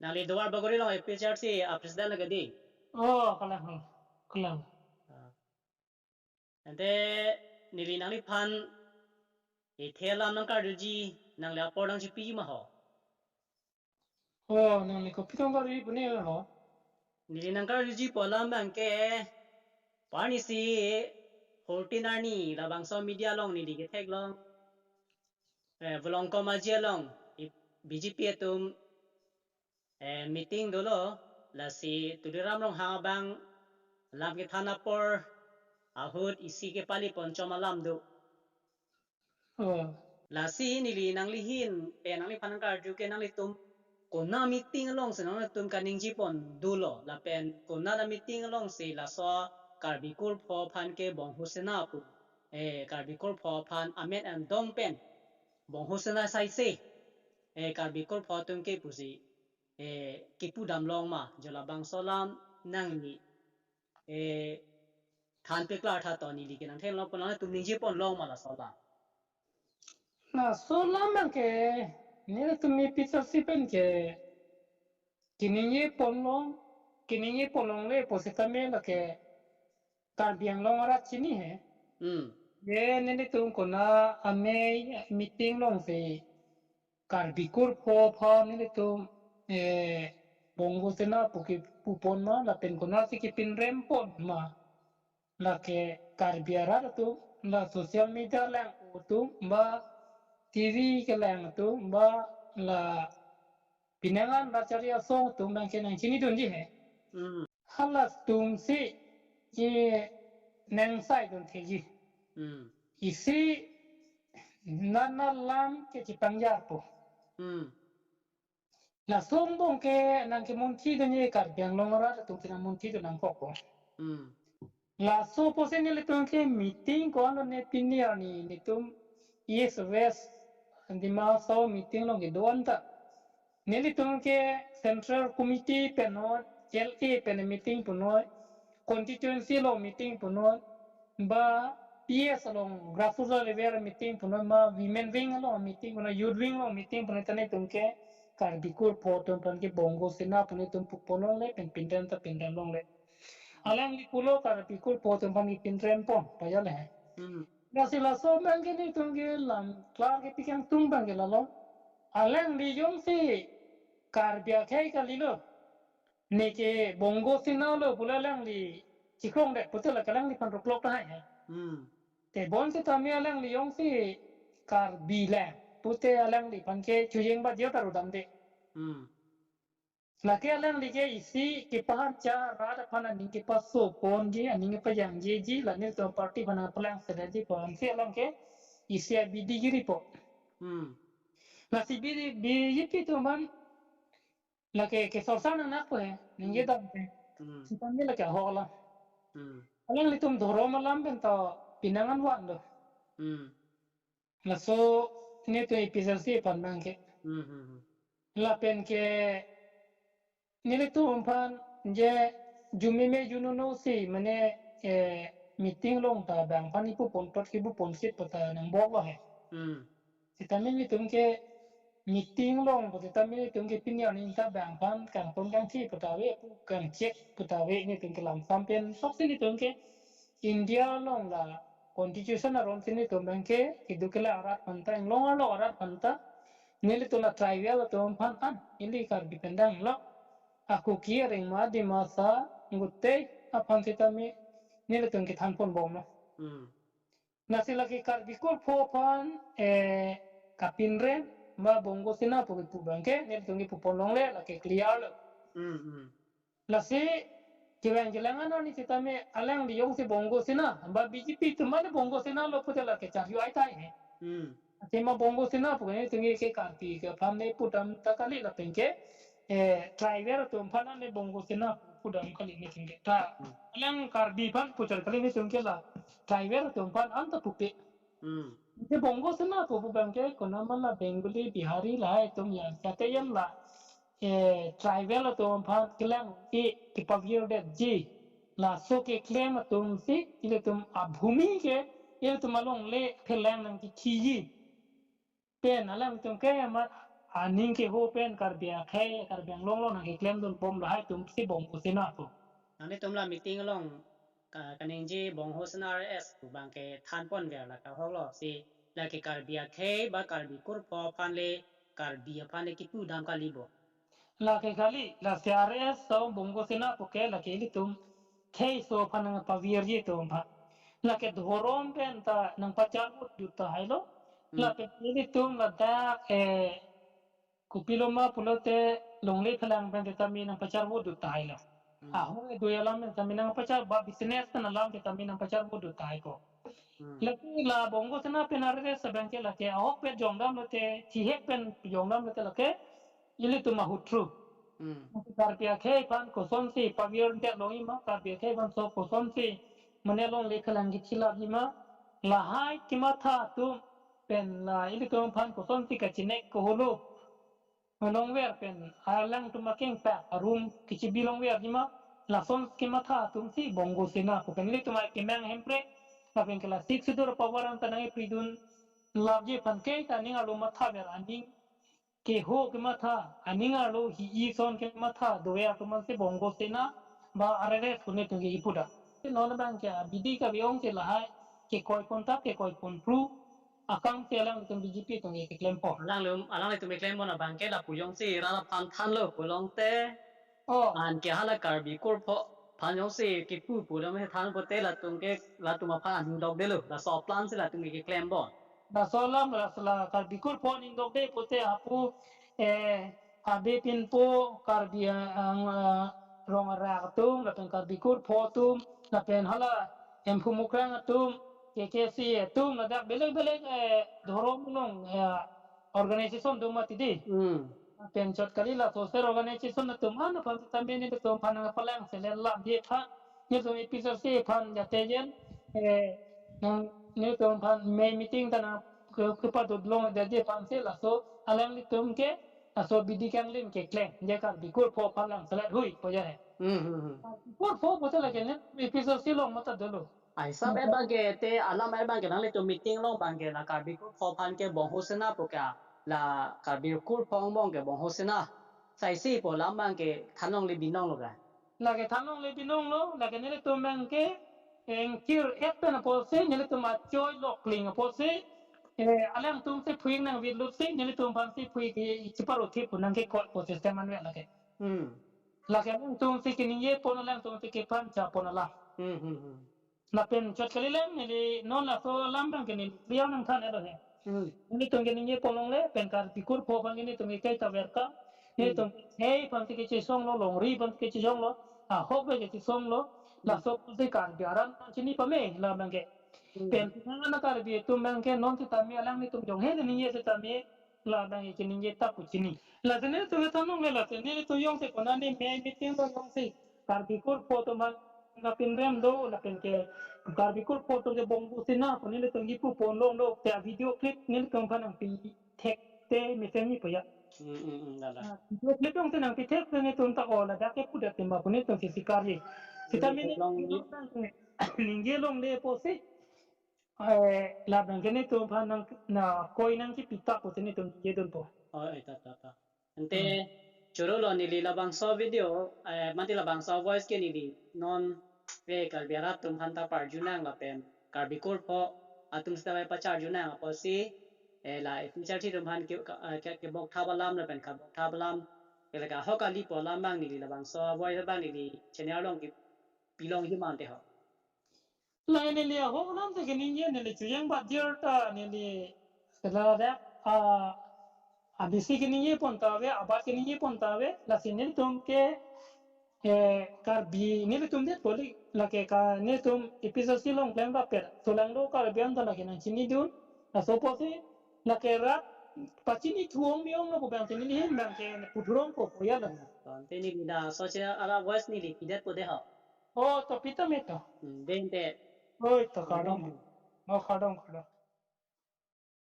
Nang li duar bagori long PCRC presiden lagi. Oh, kalang. Ante nili nang li pan thelam nang karji nang li apor nang jipi ma ho. Oh, nang liko pitong kari bune lo. Nili nang karji polam bangke pani si 14 ni la bangso media long nili ke thek long. Volong ko majia long BJP tum meeting dolo la si tudiram long habang lam ke thana por ahud isi ke pali poncho malam do. Oh, La si nili nang li hin nang li panang karju ke nang li tum kona meeting along se nang tum kaning jipon dulo la pen kona na meeting along se la so karbikul pho phan ke bong husena pu karbikul pho phan amet and dong pen bong husena sai se karbikul pho tum ke pusi ke pu dam long ma jola bang solam nang ni than pe klar tha to ni li ke nang then long pon tum ning jipon long ma la so la na so lamang ke nila tumi pizza sipen ke kiningi polong le positame la ke karbiang long rat sini he. Ye nili tum kona ame meeting long se karbikur po pha nili tum bongo sena puki pupon ma la pen kona si kipin rempon ma la ke karbiara tu la social media lang tu ba TV ke lang tu ba la pinangan la cari asong tu bang ke nang sini dun ji he halas tum si ye nang sai dun the ji isi nana lam ke cipangjar po la song bong ke nang ke munti dun ye karbiang longora tu tina munti dun nang koko la so pose ni le tum ke meeting ko ano ne pinia ni tum yes west di ma so meeting long ke doan ta neli tum ke central committee penot LA pen meeting punoi constituency lo meeting punoi ba PS long grassroots level meeting punoi ma women wing lo meeting punoi youth wing lo meeting punoi tane tum ke karbikur potom pan ke bongo sena punoi tum pupolong le pen pindan ta pindan long le alang di pulo karbikur potom pan ke pindan pon payal he Nasila so bangke ni tungge lam klar ke pikang tung bangke lalo alang di jong si karbia kai kalilo neke bongo sinalo pulalang di cikrong dek putul la kalang di panroklok ta hai te bon si tami alang di jong si karbila pute alang di panke chuyeng ba dia taru damde la ke alang di ke isi ke pahan cha rada pana ning ke paso pon ji aning pa yang ji la ne to party pana pelang sedaji pon si alang ke isi bidi giri po la si bidi bi yipi tu man la ke sorsana na ko he ninge dam te si tambe la ke hola alang litum dhoro malam ben to pinangan wan do la so ne to episode si pan bangke la pen ke nile tu umpan je jumi me junu no si mane meeting long ta bang pani pu pon tot ki bu pon sit pata nang bo lo he si tambe ni tum ke meeting long pata tambe ni tum ke pinya ni ta bang pan kang pon kang thi pata we pu kang check pata we ni tum ke lam sam pen sok si ni tum ke India long la constitution aron sini tum bang ke kidu ke la arat panta eng long lo arat panta nile tu la tribal tu umpan an ili kar dipendang lo aku kiring ma di masa ngutte apan sitami nile tung ki thanpon bom no nasi lagi kar bikul phopan kapinre ma bongo sina pu pu bangke nile tung ki pupon long le la ke clear lo la si kiwang kilangan ni sitami alang di yong si bongo sina ba BJP tu ma bongo sina lo pu la ke chari ai tai he tema bongo sina pu ni tung ke karpi ke phamne putam takali la pengke driver tu mpana ne bongo sina pudam kali ni tingge ta alang karbi pan pucar kali ni tingge la driver tu mpan anta pupe je bongo sina pu bangke kona mala bengali bihari la tum ya sateyan la driver tu mpan kelang ki pavir de ji la so ke claim tum si ile tum abhumi ke ile tum along le phelang nang ki chi pen alang tum ke ma aning ke ho pen karbia khe karbiang long long ke klem dun pom lahai tum si bong usina po nang ni tum la meeting long kaning ji bong hosna rs tu bang ke than pon ver la ka hok lo si la ke karbia khe ba karbi kur po phan le karbia phan le ki pu dam ka li bo la ke kali la CRS so bong usina po ke la ke li tum khe so phanang pavir ji tum pha la ke dhorom pen ta nang pachal mut juta hailo la pe li tum la da kupiloma pulote longle phalang pen ta mi nang pachal mut juta hailo ahong do yalam ta mi nang pachal ba business ta nalam ta mi nang pachal mut juta hai ko laki la bongo sana penare sa bangke laki ahok pe jongdam lote chihek pen jongdam lote laki ili tu mahutru karpia khe pan kosom si pavier te longi ma karpia khe pan so kosom si manelong lekhalang gi chila gi ma la hai kima tha tu pen la ili tu pan kosom si kachinek ko holo long wer pen alang tu makeng pa room kichi bilong wer gi ma la son kima tha tum si bongo sina ko pen ili tu ma kimang hempre kapin kelas 6 itu pawaran tanang pridun labje panke taning alo matha ber aning ke ho ke matha aning alo hi I son ke matha doya to man se bongo sena ba arere sune tunge ipuda non bang ke bidi ka biong ke lahai ke koi kontak ke koi konpru akang telang tung BGP tunge ke klempo alang le tu me claim bona bang ke la pu yong si ra la phan than lo pu long te oh an ke hala karbi kur pho phan yong si ki pu lo me than po te la tung ke la tu ma phan dog de lo la so plan se la tu me ke claim bon da solam rasla kar bikur phone indok de pote apu abe pin po kar bia rong ra tum la pen kar bikur pho tum la pen hala em phumukrang tum KKC tum la dak belek belek dhorom nong organization dum matidi pen chot kali la social organization na tum an pan tambe ni tum pan palang se le la die pha ni tum episode se pan jatejen nang ni tum pan me meeting tana ke pa do long de je pan se la so alang li tum ke so bidi kang lin ke kleng je kar bi kur pho palang se hui po je kur pho po la ke ni episode se long mata dolo ai sab e bang ke te alam e bang ke nang le tu meeting long bang ke la karbi kur pho phan ke bong hosena po ka la karbi kur pho bong ke bong hosena sai si po lam bang ke than long le binong lo ga la ke than long le binong lo la ke ni tum bang ke en kir et na po se ni tum ma choi lo kling po se alang tum se phuing nang vid lut se ni tum pan se phui ki chiparo thi punang ke ko po system an we la ke la ke alang tum se ki ni ye pon alang tum se ke pan cha pon la la pen chot kali lem ni non la so lam bang ke ni liao nang than elo he ni tum ke ni ye pon long le pen kar pikur pho pan ni tum ke ta wer ka ni tum hey pan se ke chi song lo long ri pan ke chi song lo a hok be ke chi song lo la so se kar biaran chini pa me la bang ke pen na kar bi tum bang ke non se ta mi alang ni tum jong he ni ye se ta mi la bang ke ni ye ta pu chini la se ne tu ta nong le la se ne tu yong se ko na ni me mi ting do yong se kar pikur pho to man na pin rem do la pen ke kar bikur pho to ke bong bu sina ko ni to gi pu pon long do te video clip ni to kan ang pi tek te mi te ni po ya video clip yong te nang pi tek ni to ta o la da ke pu da te ma ko ni to si sikari kita mi ni ninge long le po se la bang ke ni to phan nang na koi nang ki pita po te ni to ye don po ai ta ente choro lo ni li la bang so video manti la bang so voice ke ni li non ve kal biara tum han ta par junang la pen karbi kur pho atum sta pa char junang po si la future thi tum han ke bok tha balam la pen ka bok tha balam ke la ka ho ka li po lam bang ni li la bang so voice bang ni li channel long ki pilong hi man te ho la ni le ho nam te ke ni ye ni le chu yang ba dir ta ni le la da abisi ke ni ye pon ta ve abat ke ni ye pon ta ve la sinil tum ke kar bi ni tum det poli la ke ka ni tum episode silong plan ba per so lang do kar bian ta la ke nan chini dun la so po se la ke rat pachini thuong miong no ko bang te ni hin bang ke puthrong ko ya la kon te ni li da so che ala voice ni li pidet po de ho o to pita me to den te oi to ka dong mo ka dong